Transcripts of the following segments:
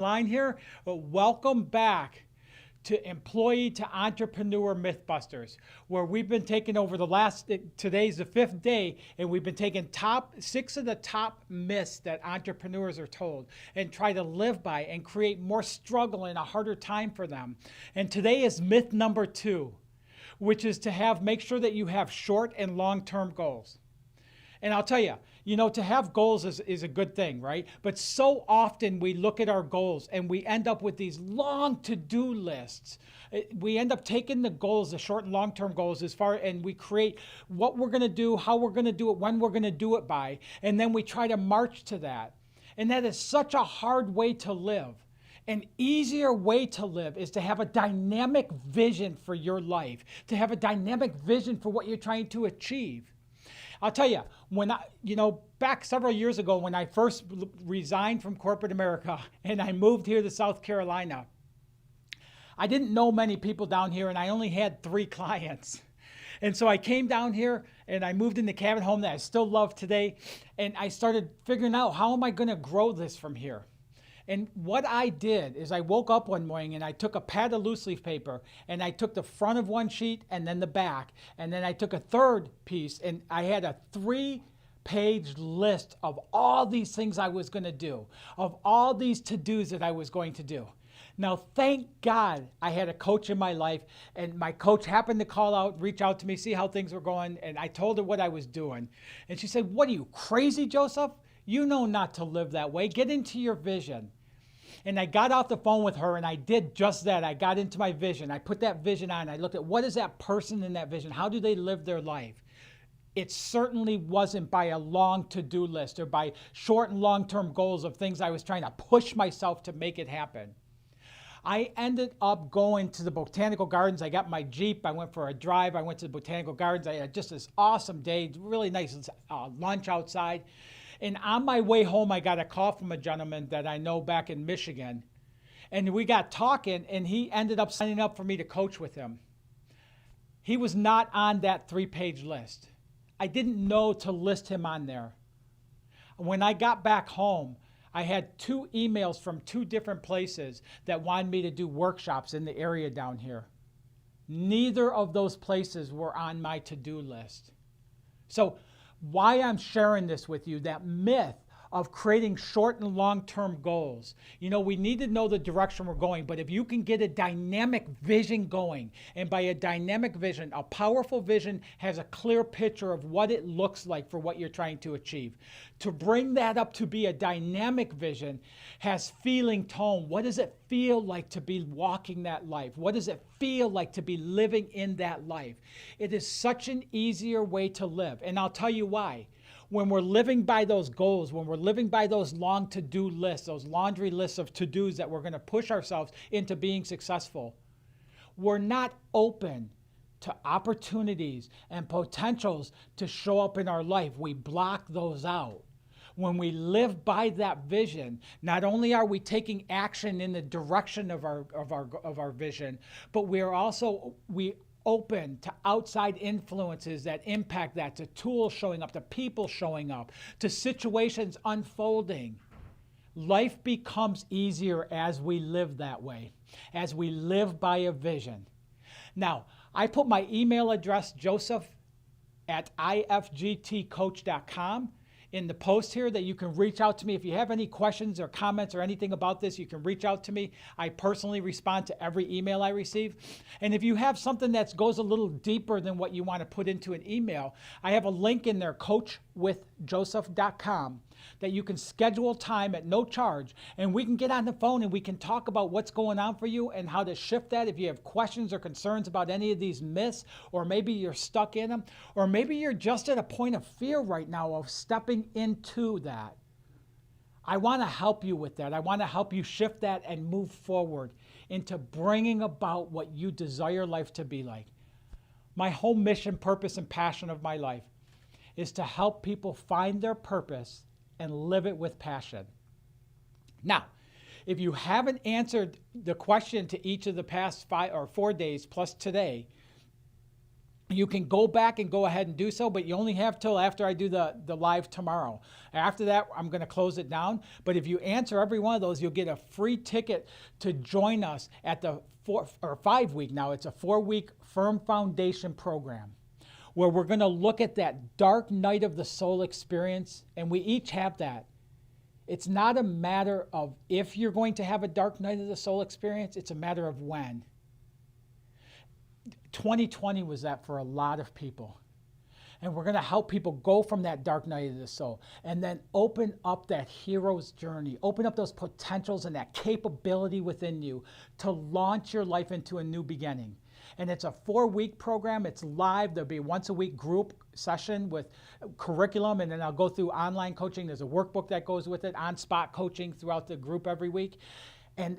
line here. Welcome back to Employee to Entrepreneur Mythbusters, where we've been taking over today's the fifth day, and we've been taking six of the top myths that entrepreneurs are told and try to live by and create more struggle and a harder time for them. And today is myth number 2, which is make sure that you have short and long-term goals. And I'll tell you, to have goals is a good thing, right? But so often we look at our goals and we end up with these long to-do lists. We end up taking the goals, the short and long-term goals, and we create what we're going to do, how we're going to do it, when we're going to do it by, and then we try to march to that. And that is such a hard way to live. An easier way to live is to have a dynamic vision for your life, to have a dynamic vision for what you're trying to achieve. I'll tell you, back several years ago when I first resigned from corporate America and I moved here to South Carolina, I didn't know many people down here and I only had 3 clients. And so I came down here and I moved in the cabin home that I still love today. And I started figuring out, how am I going to grow this from here? And what I did is I woke up one morning and I took a pad of loose leaf paper and I took the front of one sheet and then the back. And then I took a third piece and I had a 3-page list of all these things I was going to do, of all these to-dos that I was going to do. Now, thank God I had a coach in my life, and my coach happened to reach out to me, see how things were going, and I told her what I was doing. And she said, "What are you, crazy, Joseph? You know not to live that way. Get into your vision." And I got off the phone with her and I did just that. I got into my vision. I put that vision on. I looked at, what is that person in that vision? How do they live their life? It certainly wasn't by a long to-do list or by short and long-term goals of things I was trying to push myself to make it happen. I ended up going to the Botanical Gardens. I got my Jeep. I went for a drive. I went to the Botanical Gardens. I had just this awesome day, really nice lunch outside. And on my way home, I got a call from a gentleman that I know back in Michigan. And we got talking, and he ended up signing up for me to coach with him. He was not on that 3-page list. I didn't know to list him on there. When I got back home, I had 2 emails from 2 different places that wanted me to do workshops in the area down here. Neither of those places were on my to-do list. So why I'm sharing this with you, that myth of creating short and long-term goals. We need to know the direction we're going, but if you can get a dynamic vision going, and by a dynamic vision, a powerful vision has a clear picture of what it looks like for what you're trying to achieve. To bring that up to be a dynamic vision has feeling tone. What does it feel like to be walking that life? What does it feel like to be living in that life? It is such an easier way to live, and I'll tell you why. When we're living by those goals, when we're living by those long to-do lists, those laundry lists of to-dos that we're going to push ourselves into being successful, we're not open to opportunities and potentials to show up in our life. We block those out. When we live by that vision, not only are we taking action in the direction of our vision, but we open to outside influences that impact that, to tools showing up, to people showing up, to situations unfolding. Life becomes easier as we live that way, as we live by a vision. Now, I put my email address, joseph@ifgtcoach.com, in the post here, that you can reach out to me. If you have any questions or comments or anything about this, you can reach out to me. I personally respond to every email I receive. And if you have something that goes a little deeper than what you want to put into an email, I have a link in there, coachwithjoseph.com, that you can schedule time at no charge, and we can get on the phone and we can talk about what's going on for you and how to shift that. If you have questions or concerns about any of these myths, or maybe you're stuck in them, or maybe you're just at a point of fear right now of stepping into that, I want to help you with that. I want to help you shift that and move forward into bringing about what you desire life to be like. My whole mission, purpose, and passion of my life is to help people find their purpose and live it with passion. Now, if you haven't answered the question to each of the past 5 or 4 days plus today, you can go back and go ahead and do so, but you only have till after I do the live tomorrow. After that, I'm going to close it down. But if you answer every one of those, you'll get a free ticket to join us at the 5-week, now it's a 4-week Firm Foundation program, where we're going to look at that dark night of the soul experience, and we each have that. It's not a matter of if you're going to have a dark night of the soul experience, it's a matter of when. 2020 was that for a lot of people. And we're going to help people go from that dark night of the soul and then open up that hero's journey, open up those potentials and that capability within you to launch your life into a new beginning. And it's a 4-week program. It's live. There'll be a once-a-week group session with curriculum, and then I'll go through online coaching. There's a workbook that goes with it, on-spot coaching throughout the group every week. And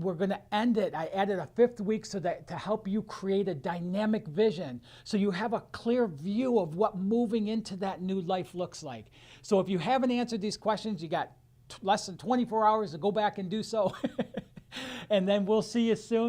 we're going to end it. I added a 5th week so that to help you create a dynamic vision so you have a clear view of what moving into that new life looks like. So if you haven't answered these questions, you got less than 24 hours to go back and do so. And then we'll see you soon.